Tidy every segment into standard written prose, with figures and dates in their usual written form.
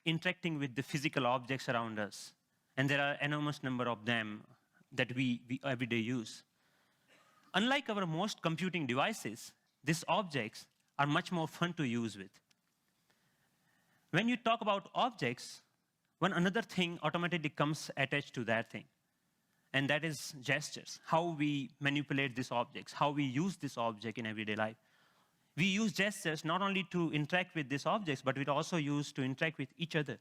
interacting with the physical objects around us. And there are enormous number of them that we everyday use. Unlike our most computing devices, these objects are much more fun to use with. When you talk about objects, one another thing automatically comes attached to that thing. And that is gestures, how we manipulate these objects, how we use this object in everyday life. We use gestures not only to interact with these objects, but we also use to interact with each other.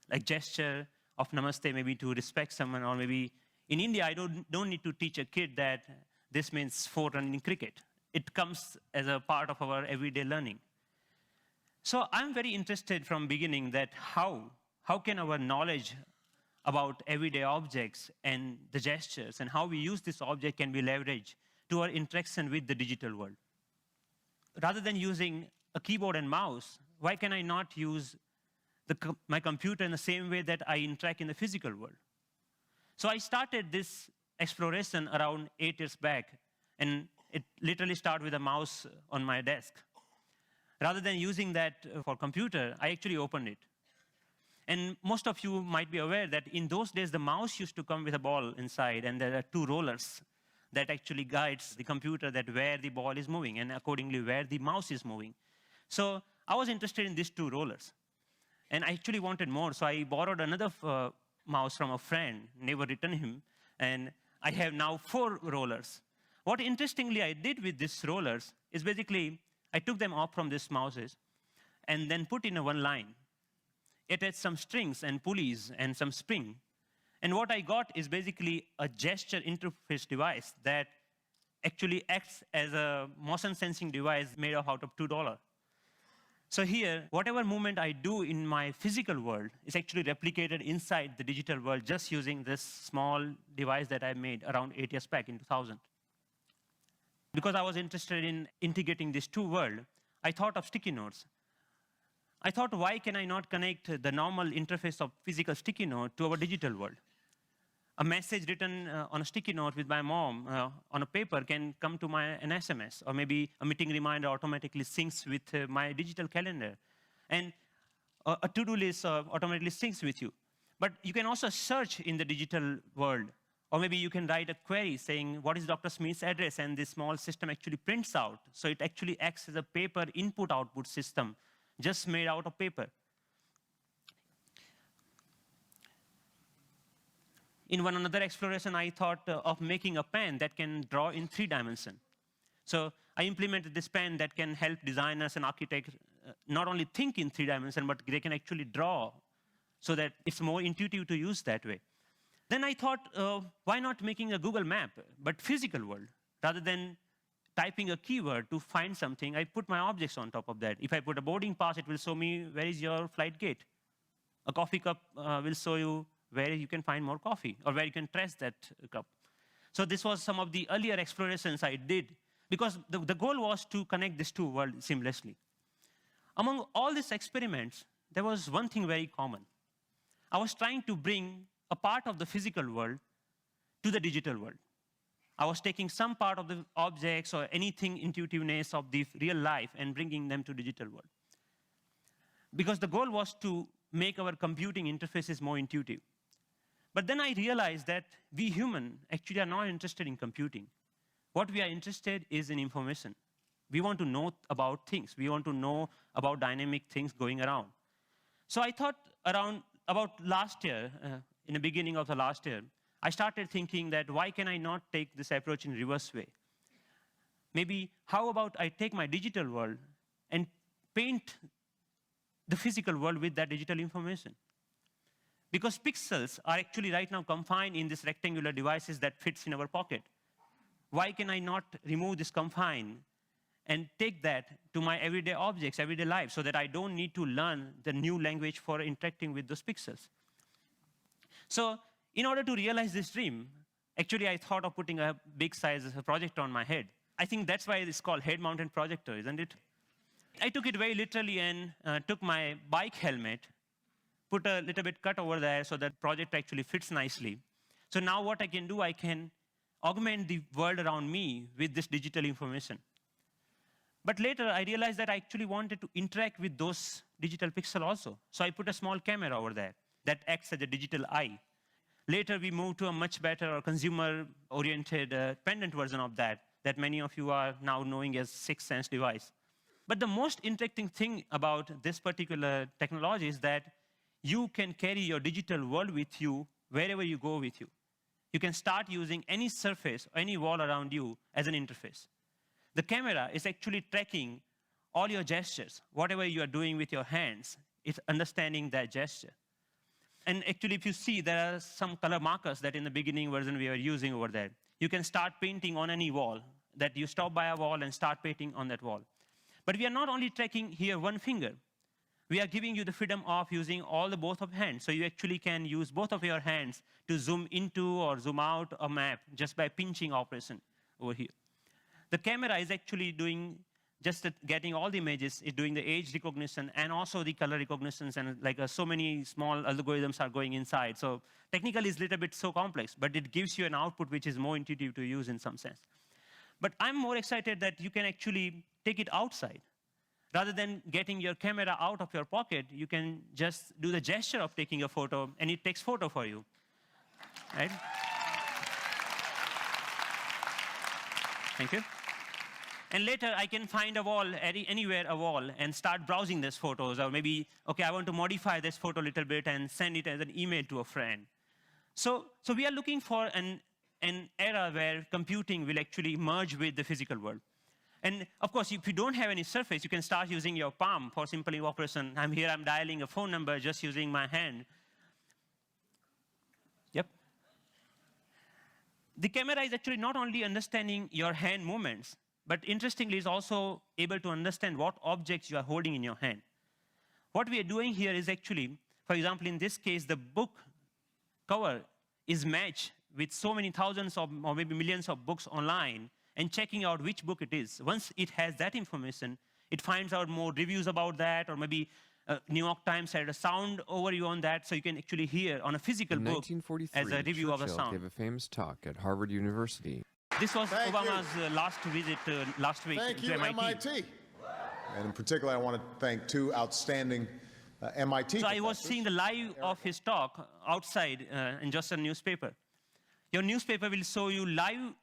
Like gesture of namaste, maybe to respect someone, or maybe in India, I don't need to teach a kid that this means 4 run in cricket. It comes as a part of our everyday learning. So I'm very interested from beginning that how can our knowledge about everyday objects and the gestures and how we use this object can be leveraged to our interaction with the digital world. Rather than using a keyboard and mouse, why can I not use my computer in the same way that I interact in the physical world? So I started this exploration around 8 years back, and it literally started with a mouse on my desk. Rather than using that for computer, I actually opened it. And most of you might be aware that in those days, the mouse used to come with a ball inside, and there are 2 rollers that actually guides the computer that where the ball is moving, and accordingly where the mouse is moving. So I was interested in these 2 rollers. And I actually wanted more, so I borrowed another mouse from a friend, never returned him, and I have now 4 rollers. What interestingly I did with these rollers is basically, I took them off from these mouses and then put in a one line. It had some strings and pulleys and some spring. And what I got is basically a gesture interface device that actually acts as a motion sensing device made out of $2. So here, whatever movement I do in my physical world is actually replicated inside the digital world just using this small device that I made around 8 years back in 2000. Because I was interested in integrating these 2 worlds, I thought of sticky notes. I thought, why can I not connect the normal interface of physical sticky note to our digital world? A message written on a sticky note with my mom on a paper can come to an SMS, or maybe a meeting reminder automatically syncs with my digital calendar. And a to-do list automatically syncs with you. But you can also search in the digital world, or maybe you can write a query saying, what is Dr. Smith's address? And this small system actually prints out. So it actually acts as a paper input-output system, just made out of paper. In one another exploration, I thought of making a pen that can draw in 3 dimensions. So I implemented this pen that can help designers and architects not only think in 3 dimensions, but they can actually draw so that it's more intuitive to use that way. Then I thought, why not making a Google map, but physical world? Rather than typing a keyword to find something, I put my objects on top of that. If I put a boarding pass, it will show me where is your flight gate. A coffee cup will show you where you can find more coffee, or where you can trace that cup. So this was some of the earlier explorations I did, because the goal was to connect these 2 worlds seamlessly. Among all these experiments, there was one thing very common. I was trying to bring a part of the physical world to the digital world. I was taking some part of the objects or anything intuitiveness of the real life and bringing them to digital world. Because the goal was to make our computing interfaces more intuitive. But then I realized that we humans actually are not interested in computing. What we are interested is in information. We want to know about things. We want to know about dynamic things going around. So I thought about last year, in the beginning of the last year, I started thinking that why can I not take this approach in reverse way? Maybe how about I take my digital world and paint the physical world with that digital information? Because pixels are actually right now confined in these rectangular devices that fits in our pocket. Why can I not remove this confine and take that to my everyday objects, everyday life, so that I don't need to learn the new language for interacting with those pixels? So in order to realize this dream, actually I thought of putting a big size projector on my head. I think that's why it's called head-mounted projector, isn't it? I took it very literally and took my bike helmet, put a little bit cut over there so that project actually fits nicely. So now what I can do, I can augment the world around me with this digital information. But later I realized that I actually wanted to interact with those digital pixel also. So I put a small camera over there that acts as a digital eye. Later, we moved to a much better or consumer-oriented pendant version of that many of you are now knowing as SixthSense device. But the most interesting thing about this particular technology is that you can carry your digital world with you wherever you go with you. You can start using any surface, any wall around you as an interface. The camera is actually tracking all your gestures. Whatever you are doing with your hands, it's understanding that gesture. And actually, if you see, there are some color markers that in the beginning version we were using over there. You can start painting on any wall, that you stop by a wall and start painting on that wall. But we are not only tracking here one finger. We are giving you the freedom of using both of hands. So you actually can use both of your hands to zoom into or zoom out a map just by pinching operation over here. The camera is actually doing getting all the images, it's doing the age recognition and also the color recognitions, and so many small algorithms are going inside. So technically it's a little bit so complex, but it gives you an output which is more intuitive to use in some sense. But I'm more excited that you can actually take it outside. Rather than getting your camera out of your pocket, you can just do the gesture of taking a photo, and it takes photo for you, right? Thank you. And later, I can find a wall, anywhere a wall, and start browsing these photos. Or maybe, okay, I want to modify this photo a little bit and send it as an email to a friend. So we are looking for an era where computing will actually merge with the physical world. And of course, if you don't have any surface, you can start using your palm for simple operation. I'm dialing a phone number just using my hand. Yep. The camera is actually not only understanding your hand movements, but interestingly, is also able to understand what objects you are holding in your hand. What we are doing here is actually, for example, in this case, the book cover is matched with so many thousands or maybe millions of books online and checking out which book it is. Once it has that information, it finds out more reviews about that, or maybe New York Times had a sound overview on that, so you can actually hear on a physical book as a review of a sound. Gave a famous talk at Harvard University. This was Obama's last visit last week to MIT. And in particular, I want to thank two outstanding MIT So professors. I was seeing the live of his talk outside in just a newspaper. Your newspaper will show you live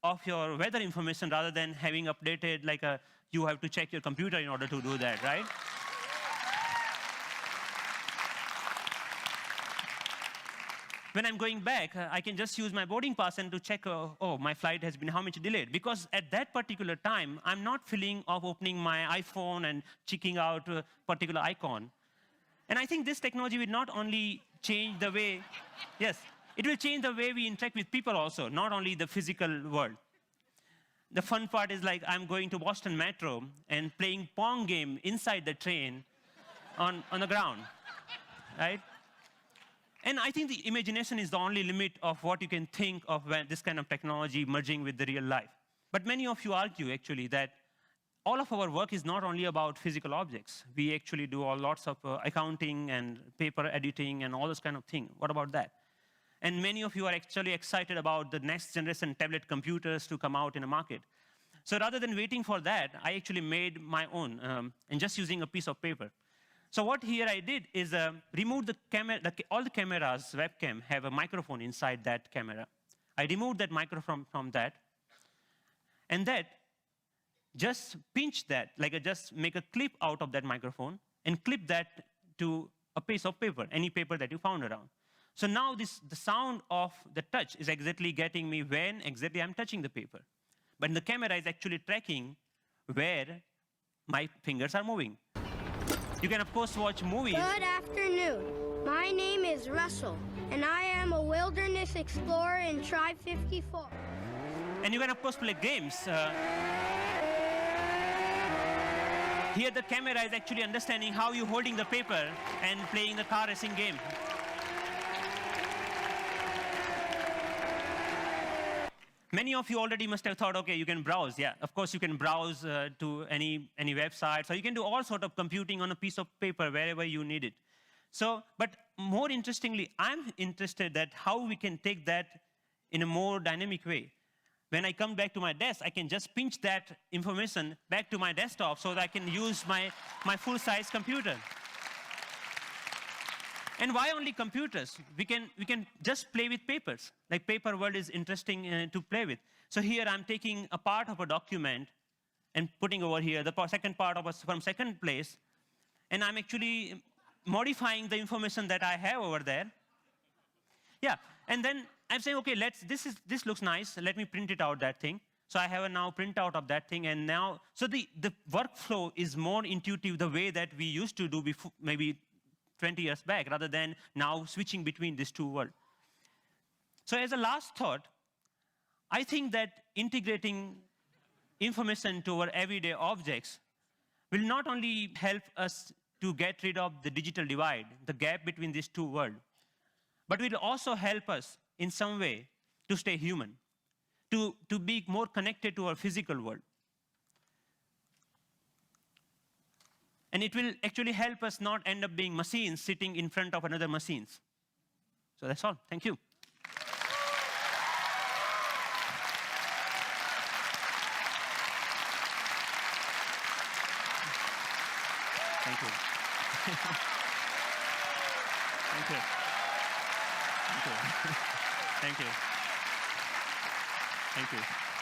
of your weather information rather than having updated you have to check your computer in order to do that, right? When I'm going back, I can just use my boarding pass and to check, oh, my flight has been how much delayed. Because at that particular time, I'm not feeling of opening my iPhone and checking out a particular icon. And I think this technology will not only change the way, yes, it will change the way we interact with people also, not only the physical world. The fun part is I'm going to Boston Metro and playing Pong game inside the train on the ground, right? And I think the imagination is the only limit of what you can think of when this kind of technology merging with the real life. But many of you argue, actually, that all of our work is not only about physical objects. We actually do lots of accounting and paper editing and all this kind of thing. What about that? And many of you are actually excited about the next generation tablet computers to come out in the market. So rather than waiting for that, I actually made my own and just using a piece of paper. So what here I did is remove the camera. All the cameras, webcam, have a microphone inside that camera. I removed that microphone from that. And that, just pinch that, just make a clip out of that microphone and clip that to a piece of paper, any paper that you found around. So now the sound of the touch is exactly getting me when exactly I'm touching the paper. But the camera is actually tracking where my fingers are moving. You can, of course, watch movies. Good afternoon. My name is Russell, and I am a wilderness explorer in Tribe 54. And you can, of course, play games. Here, the camera is actually understanding how you're holding the paper and playing the car racing game. Many of you already must have thought, okay, you can browse. Yeah, of course, you can browse to any website. So you can do all sort of computing on a piece of paper wherever you need it. So, but more interestingly, I'm interested that how we can take that in a more dynamic way. When I come back to my desk, I can just pinch that information back to my desktop so that I can use my full-size computer. And why only computers? We can just play with papers. Like paper world is interesting to play with. So here I'm taking a part of a document and putting over here the second part of from second place, and I'm actually modifying the information that I have over there. Yeah, and then I'm saying, okay, this looks nice. Let me print it out, that thing. So I have a now printout of that thing, and now, so the workflow is more intuitive the way that we used to do before, maybe 20 years back, rather than now switching between these two worlds. So as a last thought, I think that integrating information to our everyday objects will not only help us to get rid of the digital divide, the gap between these two worlds, but will also help us in some way to stay human, to be more connected to our physical world. And it will actually help us not end up being machines sitting in front of another machines. So that's all. Thank you. Thank you. Thank you. Thank you. Thank you. Thank you.